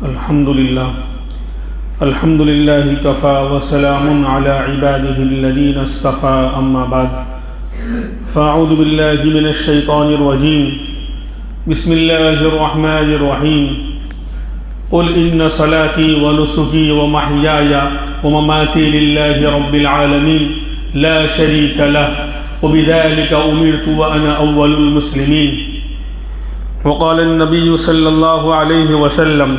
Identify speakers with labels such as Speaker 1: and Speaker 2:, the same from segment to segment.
Speaker 1: الحمد لله كفى وسلام على عباده الذين اصطفى أما بعد فأعوذ بالله من الشيطان الرجيم بسم الله الرحمن الرحيم قل إن صلاتي ونسكي ومحياي ومماتي لله رب العالمين لا شريك له وبذلك أمرت وأنا أول المسلمين وقال النبي صلى الله عليه وسلم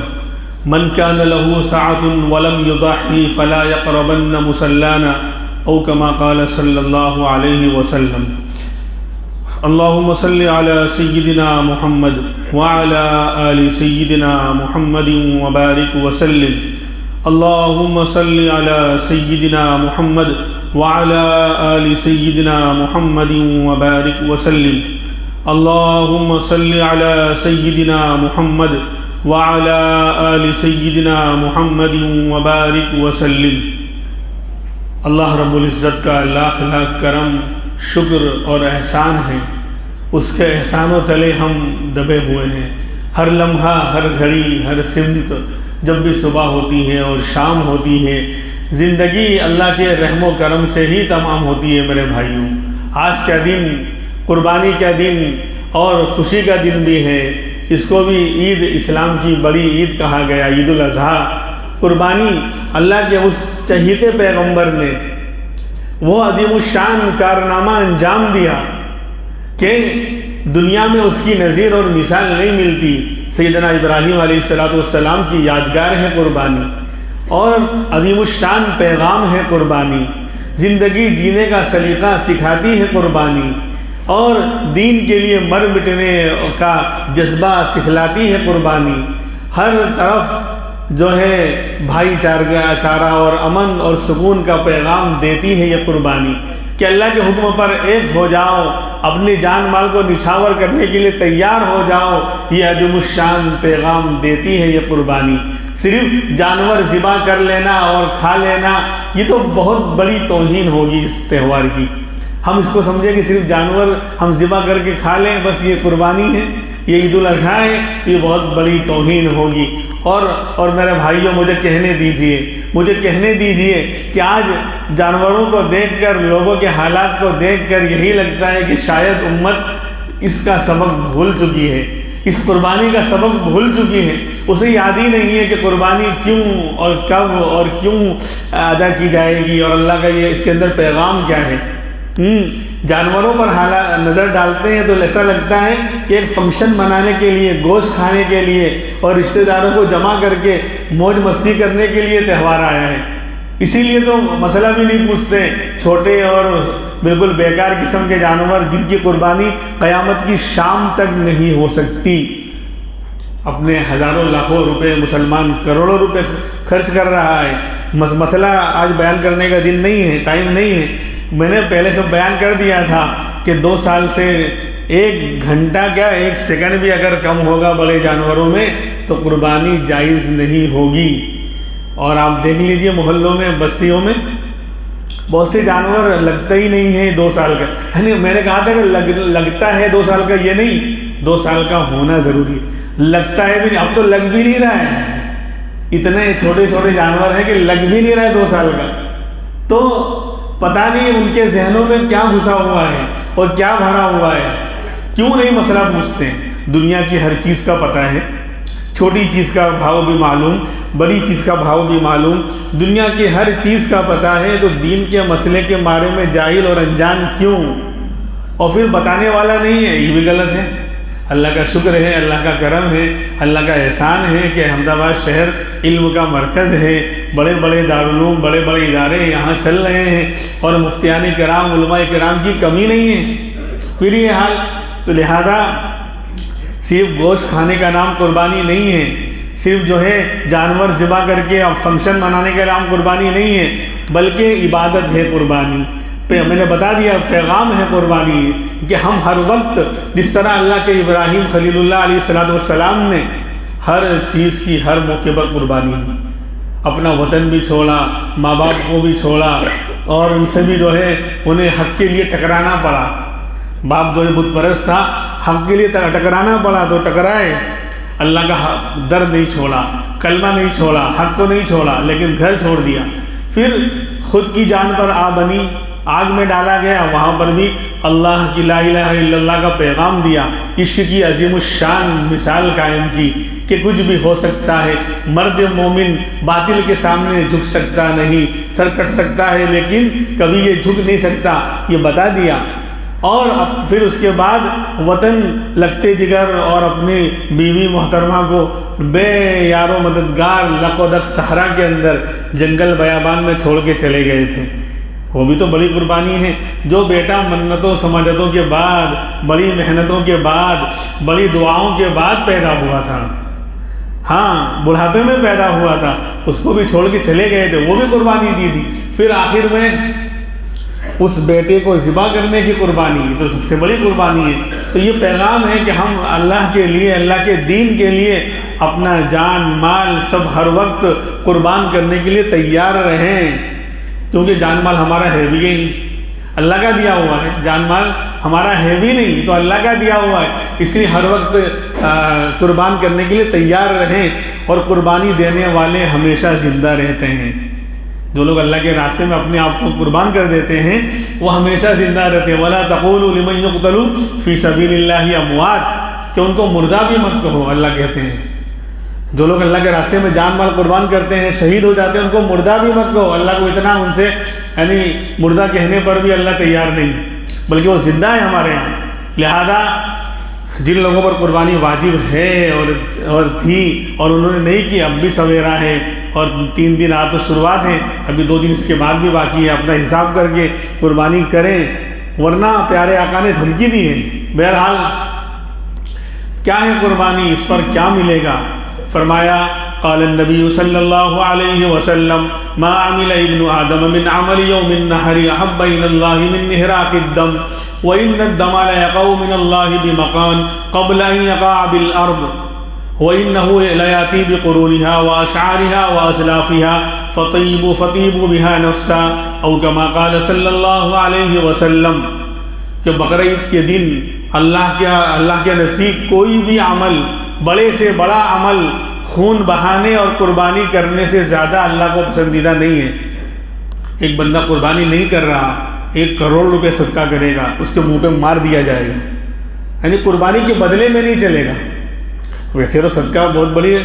Speaker 1: من كان له سعة ولم يضحي فلا يقربن مصلانا أو كما قال صلى الله عليه وسلم اللهم صل على سيدنا محمد وعلى آل سيدنا محمد وبارك وسلم اللهم صل على سيدنا محمد وعلى آل سيدنا محمد وبارك وسلم اللهم صل على سيدنا محمد وعلى آل سيدنا محمد وبارك وسلم۔ اللہ رب العزت کا لاکھ لاکھ کرم، شکر اور احسان ہے۔ اس کے احسانوں تلے ہم دبے ہوئے ہیں۔ ہر لمحہ، ہر گھڑی، ہر سمت، جب بھی صبح ہوتی ہے اور شام ہوتی ہے، زندگی اللہ کے رحم و کرم سے ہی تمام ہوتی ہے۔ میرے بھائیوں، آج کا دن قربانی کا دن اور خوشی کا دن بھی ہے۔ اس کو بھی عید، اسلام کی بڑی عید کہا گیا، عید الاضحیٰ۔ قربانی اللہ کے اس چہیتے پیغمبر نے وہ عظیم الشان کارنامہ انجام دیا کہ دنیا میں اس کی نظیر اور مثال نہیں ملتی۔ سیدنا ابراہیم علیہ السلام کی یادگار ہے قربانی، اور عظیم الشان پیغام ہے قربانی۔ زندگی جینے کا سلیقہ سکھاتی ہے قربانی، اور دین کے لیے مر مٹنے کا جذبہ سکھلاتی ہے قربانی۔ ہر طرف جو ہے بھائی چارہ اور امن اور سکون کا پیغام دیتی ہے یہ قربانی، کہ اللہ کے حکم پر ایک ہو جاؤ، اپنی جان مال کو نچھاور کرنے کے لیے تیار ہو جاؤ، یہ عظیم الشان پیغام دیتی ہے یہ قربانی۔ صرف جانور ذبح کر لینا اور کھا لینا، یہ تو بہت بڑی توہین ہوگی اس تہوار کی۔ ہم اس کو سمجھیں کہ صرف جانور ہم ذبح کر کے کھا لیں، بس یہ قربانی ہے، یہ عید الاضحیٰ ہے، تو یہ بہت بڑی توہین ہوگی۔ اور میرے بھائیوں، مجھے کہنے دیجئے کہ آج جانوروں کو دیکھ کر، لوگوں کے حالات کو دیکھ کر یہی لگتا ہے کہ شاید امت اس کا سبق بھول چکی ہے، اس قربانی کا سبق بھول چکی ہے۔ اسے یاد ہی نہیں ہے کہ قربانی کیوں اور کب اور کیوں ادا کی جائے گی، اور اللہ کا یہ اس کے اندر پیغام کیا ہے۔ جانوروں پر نظر ڈالتے ہیں تو ایسا لگتا ہے کہ ایک فنکشن منانے کے لیے، گوشت کھانے کے لیے اور رشتہ داروں کو جمع کر کے موج مستی کرنے کے لیے تہوار آیا ہے۔ اسی لیے تو مسئلہ بھی نہیں پوچھتے، چھوٹے اور بالکل بیکار قسم کے جانور جن کی قربانی قیامت کی شام تک نہیں ہو سکتی۔ اپنے ہزاروں لاکھوں روپے مسلمان کروڑوں روپے خرچ کر رہا ہے۔ مسئلہ آج بیان کرنے کا دن نہیں ہے، ٹائم نہیں ہے۔ میں نے پہلے سے بیان کر دیا تھا کہ 2 سال سے 1 گھنٹہ کیا 1 سیکنڈ بھی اگر کم ہوگا بڑے جانوروں میں تو قربانی جائز نہیں ہوگی۔ اور آپ دیکھ لیجئے محلوں میں، بستیوں میں بہت سے جانور لگتا ہی نہیں ہے 2 سال کا۔ یعنی میں نے کہا تھا کہ لگتا ہے 2 سال کا، یہ نہیں، 2 سال کا ہونا ضروری ہے۔ لگتا ہے بھی نہیں، اب تو لگ بھی نہیں رہا ہے۔ اتنے چھوٹے چھوٹے جانور ہیں کہ لگ بھی نہیں رہا ہے 2 سال کا۔ تو پتہ نہیں ان کے ذہنوں میں کیا گھسا ہوا ہے اور کیا بھرا ہوا ہے، کیوں نہیں مسئلہ پوچھتے ہیں۔ دنیا کی ہر چیز کا پتہ ہے، چھوٹی چیز کا بھاؤ بھی معلوم، بڑی چیز کا بھاؤ بھی معلوم، دنیا کی ہر چیز کا پتہ ہے، تو دین کے مسئلے کے بارے میں جاہل اور انجان کیوں؟ اور پھر بتانے والا نہیں ہے، یہ بھی غلط ہے۔ اللہ کا شکر ہے، اللہ کا کرم ہے، اللہ کا احسان ہے کہ احمد آباد شہر علم کا مرکز ہے۔ بڑے بڑے دارالعلوم، بڑے بڑے ادارے یہاں چل رہے ہیں، اور مفتیان کرام، علماء کرام کی کمی نہیں ہے۔ پھر یہ حال تو لہذا صرف گوشت کھانے کا نام قربانی نہیں ہے، صرف جو ہے جانور ذبح کر کے فنکشن منانے کا نام قربانی نہیں ہے، بلکہ عبادت ہے قربانی۔ میں نے بتا دیا پیغام ہے قربانی، کہ ہم ہر وقت جس طرح اللہ کے ابراہیم خلیل اللہ علیہ السلام نے ہر چیز کی ہر موقع پر قربانی دی، اپنا وطن بھی چھوڑا، ماں باپ کو بھی چھوڑا، اور ان سے بھی جو ہے انہیں حق کے لیے ٹکرانا پڑا۔ باپ جو بت پرست تھا، حق کے لیے ٹکرانا پڑا تو ٹکرائے، اللہ کا در نہیں چھوڑا، کلمہ نہیں چھوڑا، حق کو نہیں چھوڑا، لیکن گھر چھوڑ دیا. پھر خود کی جان پر بنی، آگ میں ڈالا گیا، وہاں پر بھی اللہ کی لا الہ الا اللہ کا پیغام دیا، عشق کی عظیم الشان مثال قائم کی کہ کچھ بھی ہو سکتا ہے، مرد مومن باطل کے سامنے جھک سکتا نہیں، سر کٹ سکتا ہے لیکن کبھی یہ جھک نہیں سکتا، یہ بتا دیا. اور پھر اس کے بعد وطن لگتے جگر اور اپنی بیوی محترمہ کو بے یار و مددگار لق و دق صحرا کے اندر جنگل بیابان میں چھوڑ کے چلے گئے تھے. وہ بھی تو بڑی قربانی ہے. جو بیٹا منتوں سماجتوں کے بعد، بڑی محنتوں کے بعد، بڑی دعاؤں کے بعد پیدا ہوا تھا، ہاں بڑھاپے میں پیدا ہوا تھا، اس کو بھی چھوڑ کے چلے گئے تھے، وہ بھی قربانی دی تھی. پھر آخر میں اس بیٹے کو ذبح کرنے کی قربانی تو سب سے بڑی قربانی ہے. تو یہ پیغام ہے کہ ہم اللہ کے لیے، اللہ کے دین کے لیے اپنا جان مال سب ہر وقت قربان کرنے کے لیے تیار رہیں، کیونکہ جان مال ہمارا ہے بھی نہیں، اللہ کا دیا ہوا ہے. جان مال ہمارا ہے بھی نہیں تو اللہ کا دیا ہوا ہے، اس لیے ہر وقت قربان کرنے کے لیے تیار رہیں. اور قربانی دینے والے ہمیشہ زندہ رہتے ہیں. جو لوگ اللہ کے راستے میں اپنے آپ کو قربان کر دیتے ہیں وہ ہمیشہ زندہ رہتے ہیں. وَلَا تَقُولُوا لِمَن يُقْتَلُ فِي سَبِيلِ اللَّهِ أَمْوَاتٌ، کہ ان کو مردہ بھی مت کہو، اللہ کہتے ہیں. جو لوگ اللہ کے راستے میں جان مال قربان کرتے ہیں، شہید ہو جاتے ہیں، ان کو مردہ بھی مت کہو. اللہ کو اتنا ان سے یعنی مردہ کہنے پر بھی اللہ تیار نہیں، بلکہ وہ زندہ ہیں ہمارے یہاں. لہذا جن لوگوں پر قربانی واجب ہے اور تھی اور انہوں نے نہیں کی، اب بھی سویرا ہے اور 3 دن آج تو شروعات ہے، ابھی 2 دن اس کے بعد بھی باقی ہے. اپنا حساب کر کے قربانی کریں، ورنہ پیارے آقا نے دھمکی دی ہے. بہرحال کیا ہے قربانی، اس پر کیا ملے گا؟ فرمایا قال النبی صلی اللہ علیہ وسلم ما عمل ابن آدم من عمل یوم النحر احب الى اللہ من احراق الدم وان الدم لیقع من اللہ بمکان قبل ان یقع بالارض وانه لیاتی بقرونها واشعارها واسلافها فطیبوا بها نفسا او كما قال صلی اللہ علیہ وسلم، کہ بقرعید کے دن اللہ کے نزدیک کوئی بھی عمل، بڑے سے بڑا عمل خون بہانے اور قربانی کرنے سے زیادہ اللہ کو پسندیدہ نہیں ہے. ایک بندہ قربانی نہیں کر رہا، 1 کروڑ روپے صدقہ کرے گا، اس کے منہ پہ مار دیا جائے گا، یعنی قربانی کے بدلے میں نہیں چلے گا. ویسے تو صدقہ بہت بڑی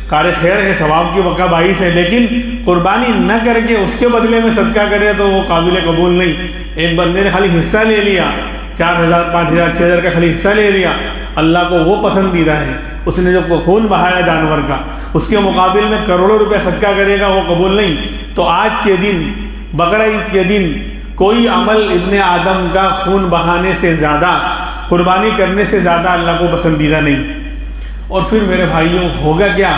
Speaker 1: کار خیر ہے، ثواب کی وقع باعث ہے، لیکن قربانی نہ کر کے اس کے بدلے میں صدقہ کرے تو وہ قابل قبول نہیں. ایک بندے نے خالی حصہ لے لیا، 4,000 5,000 6,000 کا خالی حصہ لے لیا، اللہ کو وہ پسندیدہ ہے. اس نے جو خون بہایا جانور کا، اس کے مقابل میں کروڑوں روپے صدقہ کرے گا، وہ قبول نہیں. تو آج کے دن، بقرعید کے دن، کوئی عمل ابن آدم کا خون بہانے سے زیادہ، قربانی کرنے سے زیادہ اللہ کو پسندیدہ نہیں. اور پھر میرے بھائیوں ہوگا کیا؟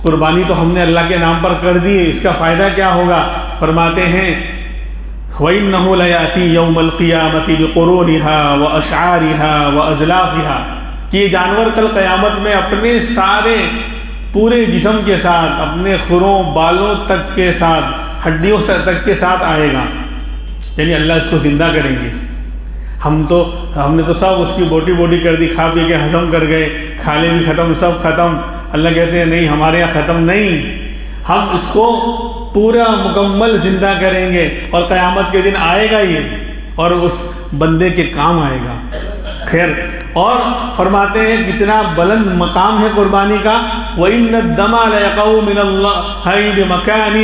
Speaker 1: قربانی تو ہم نے اللہ کے نام پر کر دی ہے، اس کا فائدہ کیا ہوگا؟ فرماتے ہیں وَإِنَّهُ لَيَأْتِي يَوْمَ الْقِيَامَةِ بِقُرُونِهَا وَأَشْعَارِهَا وَأَزْلَافِهَا، کہ یہ جانور کل قیامت میں اپنے سارے پورے جسم کے ساتھ، اپنے کھروں بالوں تک کے ساتھ، ہڈیوں تک کے ساتھ آئے گا. یعنی اللہ اس کو زندہ کریں گے. ہم نے تو سب اس کی بوٹی کر دی، کھا پی کے ہضم کر گئے، کھالے بھی ختم، سب ختم. اللہ کہتے ہیں نہیں، ہمارے یہاں ختم نہیں، ہم اس کو پورا مکمل زندہ کریں گے اور قیامت کے دن آئے گا یہ اور اس بندے کے کام آئے گا. خیر، اور فرماتے ہیں کتنا بلند مقام ہے قربانی کا. وَإِنَّ الدَّمَ لَيَقَعُ مِنَ اللَّهِ بِمَكَانٍ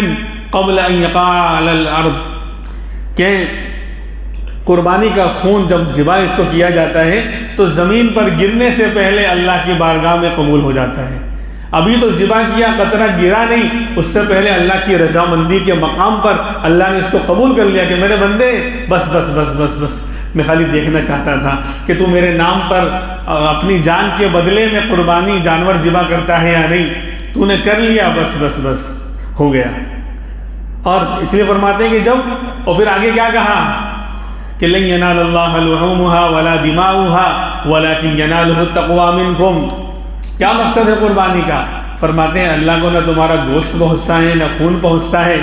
Speaker 1: قَبْلَ أَن يَقَعَ عَلَى الْأَرْضِ، کہ قربانی کا خون جب ذبح اس کو کیا جاتا ہے تو زمین پر گرنے سے پہلے اللہ کی بارگاہ میں قبول ہو جاتا ہے. ابھی تو ذبح کیا، قطرہ گرا نہیں، اس سے پہلے اللہ کی رضامندی کے مقام پر اللہ نے اس کو قبول کر لیا کہ میرے بندے بس میں خالی دیکھنا چاہتا تھا کہ تو میرے نام پر اپنی جان کے بدلے میں قربانی جانور ذبح کرتا ہے یا نہیں. تو نے کر لیا، بس ہو گیا. اور اس لیے فرماتے ہیں کہ جب، اور پھر آگے کیا کہا کہ لن ینال اللہ لحومها ولا دماؤها ولکن ینالہ التقوی منکم. کیا مقصد ہے قربانی کا؟ فرماتے ہیں اللہ کو نہ تمہارا گوشت پہنچتا ہے نہ خون پہنچتا ہے،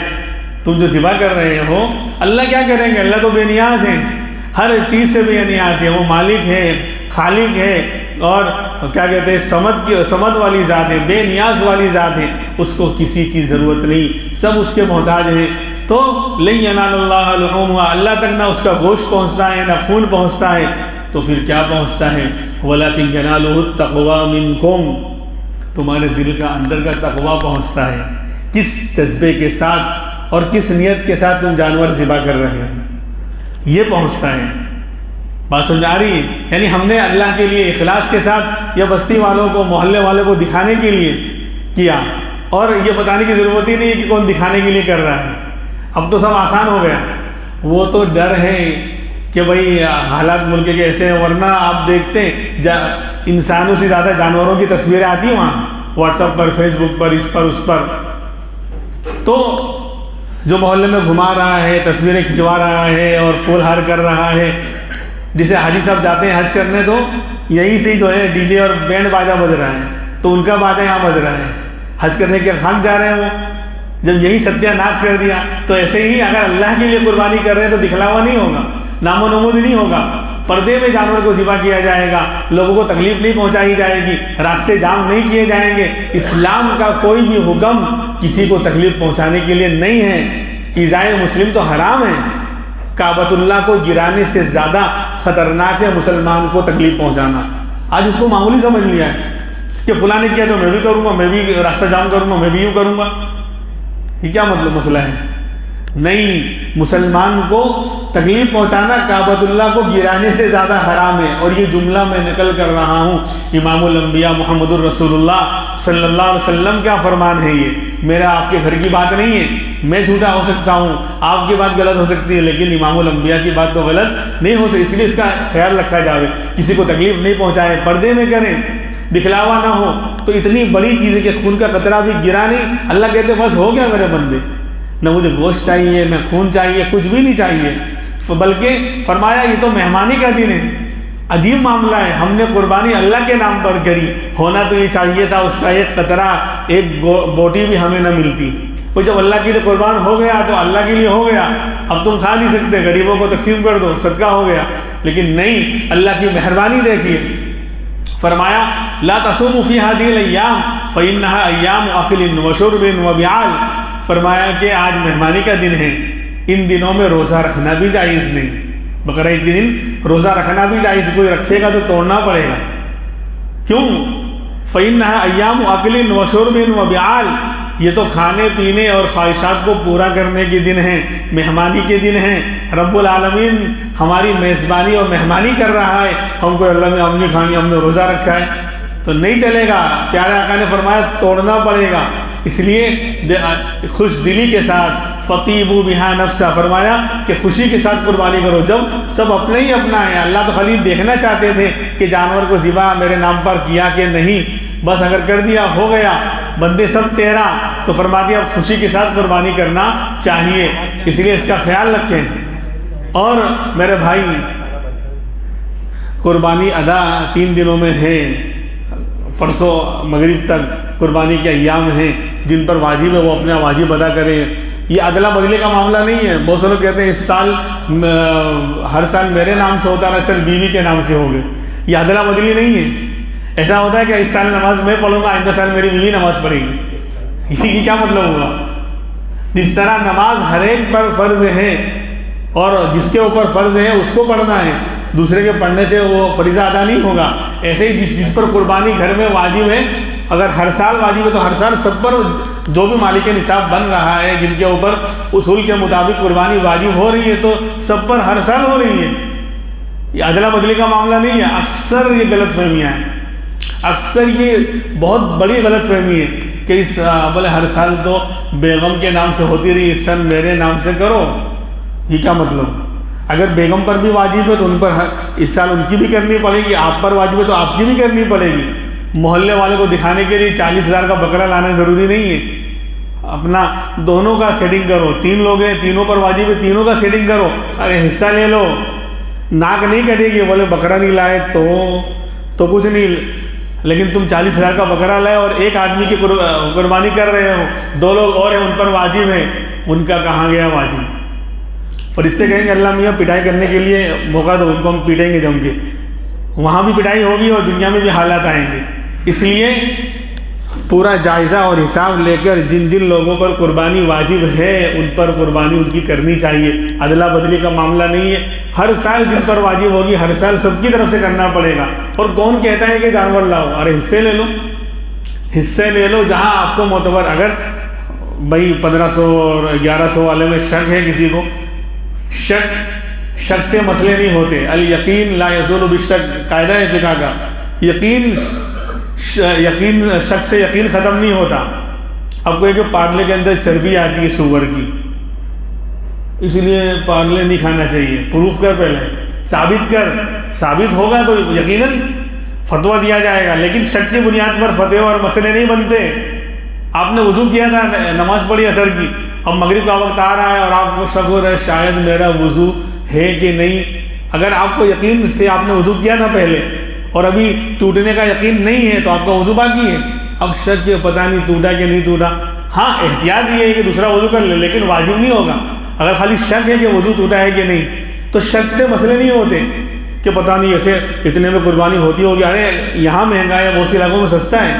Speaker 1: تم جو ذبح کر رہے ہو اللہ کیا کریں گے؟ اللہ تو بے نیاز ہے، ہر چیز سے بے نیاز ہے، وہ مالک ہے، خالق ہے، اور کیا کہتے ہیں سمد والی ذات ہے، بے نیاز والی ذات ہے، اس کو کسی کی ضرورت نہیں، سب اس کے محتاج ہیں۔ تو لن ینال اللہ لحومها، اللہ تک نہ اس کا گوشت پہنچتا ہے نہ خون پہنچتا ہے، تو پھر کیا پہنچتا ہے؟ ولکن ینالہ التقوی منکم، تمہارے دل کا اندر کا تقوی پہنچتا ہے، کس جذبے کے ساتھ اور کس نیت کے ساتھ تم جانور ذبح کر رہے ہو، یہ پہنچتا ہے۔ بات سمجھ آ رہی ہے؟ یعنی ہم نے اللہ کے لیے اخلاص کے ساتھ یا بستی والوں کو، محلے والوں کو دکھانے کے لیے کیا، اور یہ بتانے کی ضرورت ہی نہیں ہے کہ کون دکھانے کے لیے کر رہا ہے۔ اب تو سب آسان ہو گیا، وہ تو ڈر ہے کہ بھئی حالات ملک کے ایسے ہیں، ورنہ آپ دیکھتے ہیں انسانوں سے زیادہ جانوروں کی تصویریں آتی ہیں وہاں، واٹس ایپ پر، فیس بک پر، اس پر اس پر۔ تو جو محلے میں گھما رہا ہے، تصویریں کھنچوا رہا ہے اور پھول ہار کر رہا ہے، جسے حاجی صاحب جاتے ہیں حج کرنے تو یہی سے جو ہے ڈی جے اور بینڈ باجا بج رہا ہے، تو ان کا باجا یہاں بج رہا ہے، حج کرنے کے خاک جا رہے ہیں وہ، جب یہی ستیہ ناش کر دیا۔ تو ایسے ہی اگر اللہ کے لیے قربانی کر رہے ہیں تو دکھلاوا نہیں ہوگا، نام و نمود نہیں ہوگا، پردے میں جانور کو ذبح کیا جائے گا، لوگوں کو تکلیف نہیں پہنچائی جائے گی، راستے جام نہیں کیے جائیں گے۔ اسلام کا کوئی بھی حکم کسی کو تکلیف پہنچانے کے لیے نہیں ہے۔ ایذائے مسلم تو حرام ہے، کعبۃ اللہ کو گرانے سے زیادہ خطرناک ہے مسلمان کو تکلیف پہنچانا۔ آج اس کو معمولی سمجھ لیا ہے کہ فلاں نے کیا تو میں بھی کروں گا، میں بھی راستہ جام کروں گا، میں بھی یوں کروں گا۔ یہ کیا مطلب مسئلہ ہے؟ نہیں، مسلمان کو تکلیف پہنچانا کعبۃ اللہ کو گرانے سے زیادہ حرام ہے۔ اور یہ جملہ میں نقل کر رہا ہوں امام الانبیاء محمد الرسول اللہ صلی اللہ علیہ وسلم کا فرمان ہے، یہ میرا آپ کے گھر کی بات نہیں ہے۔ میں جھوٹا ہو سکتا ہوں، آپ کی بات غلط ہو سکتی ہے، لیکن امام الانبیاء کی بات تو غلط نہیں ہو سکتی، اس لیے اس کا خیال رکھا جائے، کسی کو تکلیف نہیں پہنچائے، پردے میں کریں، دکھلاوا نہ ہو۔ تو اتنی بڑی چیز ہے کہ خون کا قطرہ بھی گرا نہیں، اللہ کہتے بس ہو گیا میرے بندے، نہ مجھے گوشت چاہیے، نہ خون چاہیے، کچھ بھی نہیں چاہیے۔ بلکہ فرمایا یہ تو مہمانی کا دن ہے، عجیب معاملہ ہے، ہم نے قربانی اللہ کے نام پر کری، ہونا تو یہ چاہیے تھا اس کا ایک قطرہ، ایک بوٹی بھی ہمیں نہ ملتی۔ وہ جب اللہ کے لیے قربان ہو گیا تو اللہ کے لیے ہو گیا، اب تم کھا نہیں سکتے، غریبوں کو تقسیم کر دو، صدقہ ہو گیا۔ لیکن نہیں، اللہ کی مہربانی دیکھیے، فرمایا لا تصوموا فی هذه الايام فانها ایام اکل وشرب وبیعال، فرمایا کہ آج مہمانی کا دن ہے، ان دنوں میں روزہ رکھنا بھی جائز نہیں، بقرہ عید کے دن روزہ رکھنا بھی جائز، کوئی رکھے گا تو توڑنا پڑے گا۔ کیوں؟ فإنها ایام اکل وشرب وبیعال، یہ تو کھانے پینے اور خواہشات کو پورا کرنے کے دن ہیں، مہمانی کے دن ہیں۔ رب العالمین ہماری میزبانی اور مہمانی کر رہا ہے، ہم کو اللہ میں ہم نہیں کھائیں گے، ہم نے روزہ رکھا ہے تو نہیں چلے گا۔ پیارے آقا نے فرمایا توڑنا پڑے گا، اس لیے خوش دلی کے ساتھ فطیبوا بہا نفسا، فرمایا کہ خوشی کے ساتھ قربانی کرو۔ جب سب اپنے ہی اپنا ہے، اللہ تو خالی دیکھنا چاہتے تھے کہ جانور کو ذبح میرے نام پر کیا کہ نہیں، بس اگر کر دیا ہو گیا، بندے سب تیرا، تو فرما دیا اب خوشی کے ساتھ قربانی کرنا چاہیے، اس لیے اس کا خیال رکھیں۔ اور میرے بھائی، قربانی ادا 3 دنوں میں ہے، پرسوں مغرب تک قربانی کے ایام ہیں جن پر واجب ہے وہ اپنا واجب ادا کریں۔ یہ ادلا بدلے کا معاملہ نہیں ہے۔ بہت سے لوگ کہتے ہیں اس سال ہر سال میرے نام سے ہوتا ہے، اس سال بیوی کے نام سے ہو گئے، یہ ادلا بدلی نہیں ہے۔ ایسا ہوتا ہے کہ اس سال نماز میں پڑھوں گا، آئندہ سال میری بیوی نماز پڑھے گی، اسی کی کیا مطلب ہوگا؟ جس طرح نماز ہر ایک پر فرض ہے اور جس کے اوپر فرض ہے اس کو پڑھنا ہے، دوسرے کے پڑھنے سے وہ فریضہ ادا نہیں ہوگا، ایسے ہی جس پر قربانی گھر میں واجب ہے، اگر ہر سال واجب ہے تو ہر سال سب پر جو بھی مالک نصاب بن رہا ہے، جن کے اوپر اصول کے مطابق قربانی واجب ہو رہی ہے، تو سب پر ہر سال ہو رہی ہے۔ یہ ادلا بدلی کا معاملہ نہیں ہے۔ اکثر یہ غلط فہمیاں ہیں، اکثر یہ بہت بڑی غلط فہمی ہے کہ اس بولے ہر سال تو بیگم کے نام سے ہوتی رہی، اس سال میرے نام سے کرو، یہ کیا مطلب؟ اگر بیگم پر بھی واجب ہے تو ان پر اس سال ان کی بھی کرنی پڑے گی، آپ پر واجب ہے تو آپ کی بھی کرنی پڑے گی۔ محلے والے کو دکھانے کے لیے 40,000 کا بکرا لانا ضروری نہیں ہے، اپنا دونوں کا سیٹنگ کرو، 3 لوگ ہیں، تینوں پر واجب ہے، تینوں کا سیٹنگ کرو، ارے حصہ لے لو، ناک نہیں کٹے گی، بولے بکرا نہیں لائے تو کچھ نہیں، لیکن تم 40,000 کا بکرا لائے اور ایک آدمی کی قربانی کر رہے ہو، 2 لوگ اور ہیں ان پر واجب ہے، ان کا کہاں گیا واجب؟ فرشتے کہیں گے اللہ میاں پٹائی کرنے کے لیے موقع دو، ان کو ہم پیٹیں گے جم کے، وہاں بھی پٹائی ہوگی اور دنیا میں بھی حالات آئیں گے. اس لیے پورا جائزہ اور حساب لے کر جن جن لوگوں پر قربانی واجب ہے ان پر قربانی ان کی کرنی چاہیے. ادلا بدلی کا معاملہ نہیں ہے. ہر سال جن پر واجب ہوگی ہر سال سب کی طرف سے کرنا پڑے گا. اور کون کہتا ہے کہ جانور لاؤ؟ ارے حصے لے لو، حصے لے لو جہاں آپ کو معتبر. اگر بھائی 1500 اور 1100 والے میں شک ہے کسی کو، شک سے مسئلے نہیں ہوتے. الیقین لا یزول بالشک قاعدہ ہے فقہ کا. یقین شک سے یقین ختم نہیں ہوتا. اب کوئی کہ پارلے کے اندر چربی آتی ہے سور کی، اس لیے پارلے نہیں کھانا چاہیے. پروف کر، پہلے ثابت کر. ثابت ہوگا تو یقیناً فتویٰ دیا جائے گا. لیکن شک کی بنیاد پر فتوے اور مسئلے نہیں بنتے. آپ نے وضو کیا تھا، نماز پڑھی عصر کی، اب مغرب کا وقت آ رہا ہے اور آپ کو شک ہو رہا ہے شاید میرا وضو ہے کہ نہیں. اگر آپ کو یقین سے آپ نے وضو کیا تھا پہلے اور ابھی ٹوٹنے کا یقین نہیں ہے تو آپ کا وضو باقی ہے. اب شک کے پتہ نہیں ٹوٹا کہ نہیں ٹوٹا. ہاں احتیاط یہ ہے کہ دوسرا وضو کر لے، لیکن واجب نہیں ہوگا. اگر خالی شک ہے کہ وضو ٹوٹا ہے کہ نہیں تو شک سے مسئلے نہیں ہوتے کہ پتہ نہیں ایسے اتنے میں قربانی ہوتی ہوگی. ارے یہاں مہنگا ہے، بہت سے علاقوں میں سستا ہے.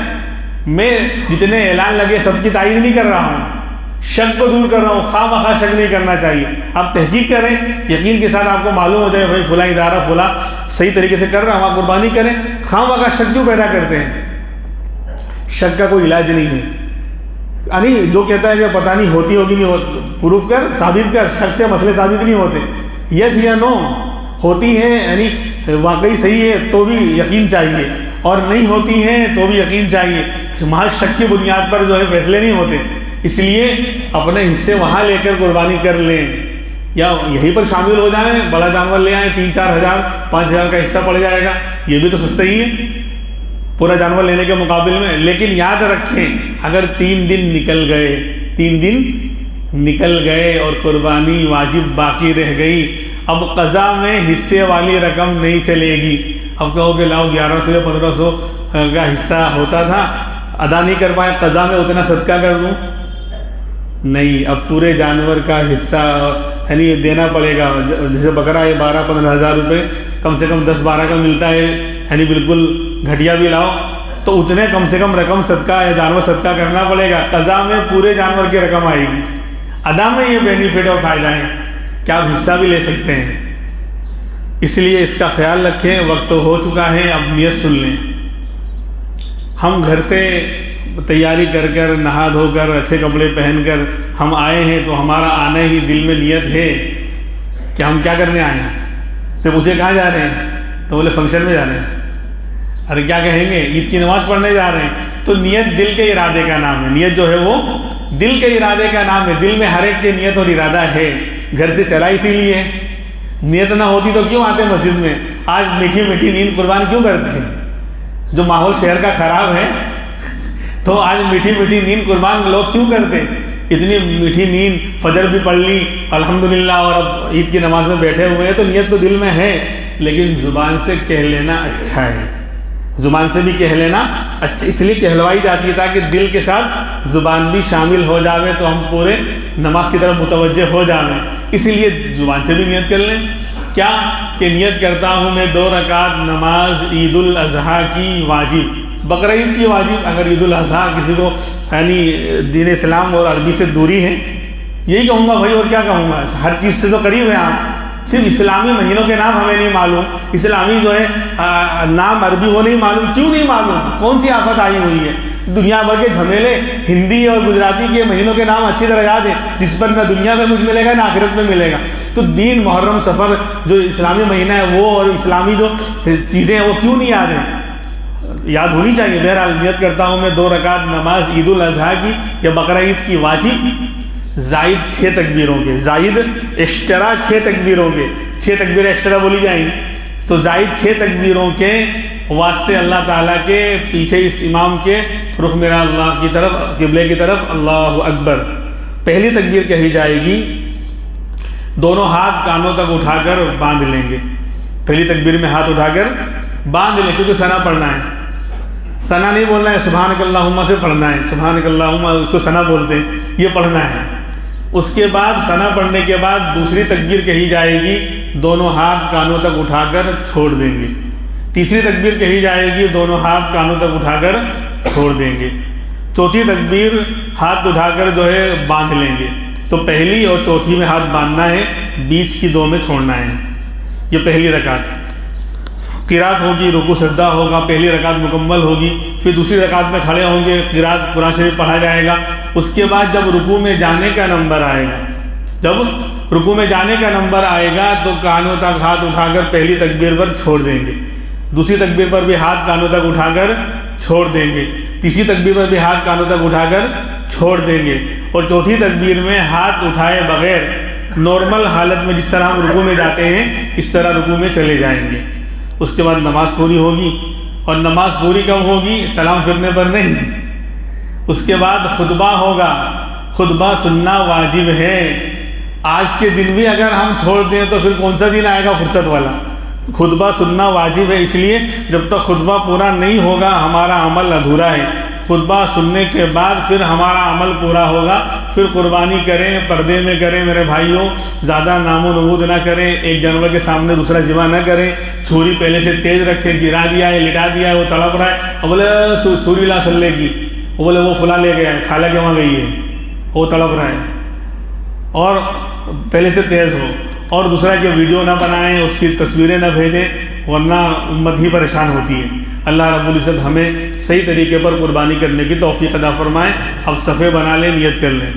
Speaker 1: میں جتنے اعلان لگے سب کی تائید نہیں کر رہا ہوں، شک کو دور کر رہا ہوں. خواہ مخواہ شک نہیں کرنا چاہیے. آپ تحقیق کریں، یقین کے ساتھ آپ کو معلوم ہو جائے بھائی فلاں ادارہ فلاں صحیح طریقے سے کر رہا ہوں، آپ قربانی کریں. خواہ مخواہ شک کیوں پیدا کرتے ہیں؟ شک کا کوئی علاج نہیں ہے. یعنی جو کہتا ہے کہ پتہ نہیں ہوتی ہوگی نہیں، پروف کر، ثابت کر. شک سے مسئلے ثابت نہیں ہوتے. یس یا نو ہوتی ہے، یعنی واقعی صحیح ہے تو بھی یقین چاہیے، اور نہیں ہوتی ہیں تو بھی یقین چاہیے. محض شک کی بنیاد پر جو ہے فیصلے نہیں ہوتے. اس لیے اپنے حصے وہاں لے کر قربانی کر لیں، یا یہیں پر شامل ہو جائیں. بڑا جانور لے آئیں، 3-4 ہزار 5 ہزار کا حصہ پڑ جائے گا، یہ بھی تو سستا ہی ہے پورا جانور لینے کے مقابل میں. لیکن یاد رکھیں اگر 3 دن نکل گئے اور قربانی واجب باقی رہ گئی، اب قضا میں حصے والی رقم نہیں چلے گی. اب کہو کہ لاؤ 1100 یا 1500 کا حصہ ہوتا تھا، ادا نہیں کر پائے، قضا میں اتنا صدقہ کر دوں. نہیں، اب پورے جانور کا حصہ یعنی دینا پڑے گا. جیسے بکرا ہے 12-15 ہزار روپے، کم سے کم 10-12 کا ملتا ہے، یعنی بالکل گھٹیا بھی لاؤ تو اتنے کم سے کم رقم صدقہ یا جانور صدقہ کرنا پڑے گا. قضا میں پورے جانور کی رقم آئے گی. ادا میں یہ بینیفٹ اور فائدہ ہے کہ آپ حصہ بھی لے سکتے ہیں. اس لیے اس کا خیال رکھیں. وقت تو ہو چکا ہے، اب نیت سن لیں. ہم گھر سے تیاری کر کر نہا دھو کر اچھے کپڑے پہن کر ہم آئے ہیں تو ہمارا آنے ہی دل میں نیت ہے کہ ہم کیا کرنے آئے ہیں. تو پوچھے کہاں جا رہے ہیں تو بولے فنکشن میں جا رہے ہیں. ارے کیا کہیں گے؟ عید کی نماز پڑھنے جا رہے ہیں. تو نیت دل کے ارادے کا نام ہے. نیت جو ہے وہ دل کے ارادے کا نام ہے. دل میں ہر ایک کی نیت اور ارادہ ہے. گھر سے چلا اسی لیے. نیت نہ ہوتی تو کیوں آتے مسجد میں؟ آج میٹھی میٹھی نیند قربان کیوں کرتے ہیں؟ جو ماحول شہر کا خراب ہے تو آج میٹھی میٹھی نیند قربان لوگ کیوں کرتے؟ اتنی میٹھی نیند، فجر بھی پڑھ لی الحمدللہ اور اب عید کی نماز میں بیٹھے ہوئے ہیں. تو نیت تو دل میں ہے، لیکن زبان سے کہہ لینا اچھا ہے. زبان سے بھی کہہ لینا اچھا، اس لیے کہلوائی جاتی ہے تاکہ دل کے ساتھ زبان بھی شامل ہو جاوے تو ہم پورے نماز کی طرف متوجہ ہو جاویں. اسی لیے زبان سے بھی نیت کر لیں. کیا کہ نیت کرتا ہوں میں 2 رکعت نماز عید الاضحیٰ کی واجب، بقرعید کی واجب. اگر عید الاضحیٰ کسی کو یعنی دین اسلام اور عربی سے دوری ہے، یہی کہوں گا بھائی، اور کیا کہوں گا؟ ہر چیز سے تو قریب ہے آپ. صرف اسلامی مہینوں کے نام ہمیں نہیں معلوم، اسلامی جو ہے نام عربی وہ نہیں معلوم. کیوں نہیں معلوم؟ کون سی آفت آئی ہوئی ہے؟ دنیا بھر کے جھمیلے ہندی اور گجراتی کے مہینوں کے نام اچھی طرح یاد ہیں، جس پر نہ دنیا میں مجھ ملے گا نہ آخرت میں ملے گا. تو دین، محرم، سفر جو اسلامی مہینہ ہے وہ، اور اسلامی جو چیزیں ہیں وہ کیوں نہیں یاد ہیں؟ یاد ہونی چاہیے. بہرحال نیت کرتا ہوں میں 2 رکعت نماز عید الاضحیٰ کی یا بقرعید کی واجب، زائد 6 تکبیروں کے، زائد ایکسٹرا 6 تکبیروں کے، 6 تکبیریں ایکسٹرا بولی جائیں گی. تو زائد 6 تکبیروں کے واسطے اللہ تعالیٰ کے پیچھے اس امام کے رخ میرا اللہ کی طرف، قبلے کی طرف، اللہ اکبر. پہلی تکبیر کہی جائے گی، دونوں ہاتھ کانوں تک اٹھا کر باندھ لیں گے. پہلی تکبیر میں ہاتھ اٹھا کر باندھ لیں، کیونکہ ثنا پڑھنا ہے. ثنا نہیں بولنا ہے، سبحانک اللہم سے پڑھنا ہے. سبحانک اللہم اس کو ثنا بولتے ہیں، یہ پڑھنا ہے. اس کے بعد ثنا پڑھنے کے بعد دوسری تکبیر کہی جائے گی، دونوں ہاتھ کانوں تک اٹھا کر چھوڑ دیں گے. تیسری تکبیر کہی جائے گی دونوں ہاتھ کانوں تک اٹھا کر چھوڑ دیں گے. چوتھی تکبیر ہاتھ اٹھا کر جو ہے باندھ لیں گے. تو پہلی اور چوتھی میں ہاتھ باندھنا ہے، بیچ کی دو میں چھوڑنا ہے. یہ پہلی رکعت. قرات ہوگی، رکوع سجدہ ہوگا، پہلی رکعت مکمل ہوگی. پھر دوسری رکعت میں کھڑے ہوں گے، قرات قرآن شریف پڑھا جائے گا. اس کے بعد جب رکوع میں جانے کا نمبر آئے گا، جب رکوع میں جانے کا نمبر آئے گا تو کانوں تک ہاتھ اٹھا کر پہلی تکبیر پر چھوڑ دیں گے. دوسری تکبیر پر بھی ہاتھ کانوں تک اٹھا کر چھوڑ دیں گے. تیسری تکبیر پر بھی ہاتھ کانوں تک اٹھا کر چھوڑ دیں گے. اور چوتھی تکبیر میں ہاتھ اٹھائے بغیر نارمل حالت میں جس طرح ہم رکوع میں جاتے ہیں اس طرح رکوع میں چلے جائیں گے. اس کے بعد نماز پوری ہوگی. اور نماز پوری کب ہوگی؟ سلام پھرنے پر نہیں. اس کے بعد خطبہ ہوگا. خطبہ سننا واجب ہے. آج کے دن بھی اگر ہم چھوڑ دیں تو پھر کون سا دن آئے گا فرصت والا؟ خطبہ سننا واجب ہے، اس لیے جب تک خطبہ پورا نہیں ہوگا ہمارا عمل ادھورا ہے. خطبہ سننے کے بعد پھر ہمارا عمل پورا ہوگا. پھر قربانی کریں، پردے میں کریں میرے بھائیوں، زیادہ نام و نمود نہ کریں، ایک جانور کے سامنے دوسرا ذبح نہ کریں. چھری پہلے سے تیز رکھیں. گرا دیا ہے، لٹا دیا ہے، وہ تڑپ رہا ہے، اب بولے چھری لا سلے کی، وہ بولے وہ فلاں لے گیا ہے، خالہ کے وہاں گئی ہے، وہ تڑپ رہا ہے. اور پہلے سے تیز ہو. اور دوسرا کہ ویڈیو نہ بنائیں، اس کی تصویریں نہ بھیجیں، ورنہ امت ہی پریشان ہوتی ہے. اللہ رب العزت ہمیں صحیح طریقے پر قربانی کرنے کی توفیق عطا فرمائے. اب صفحے بنا لیں، نیت کر لیں.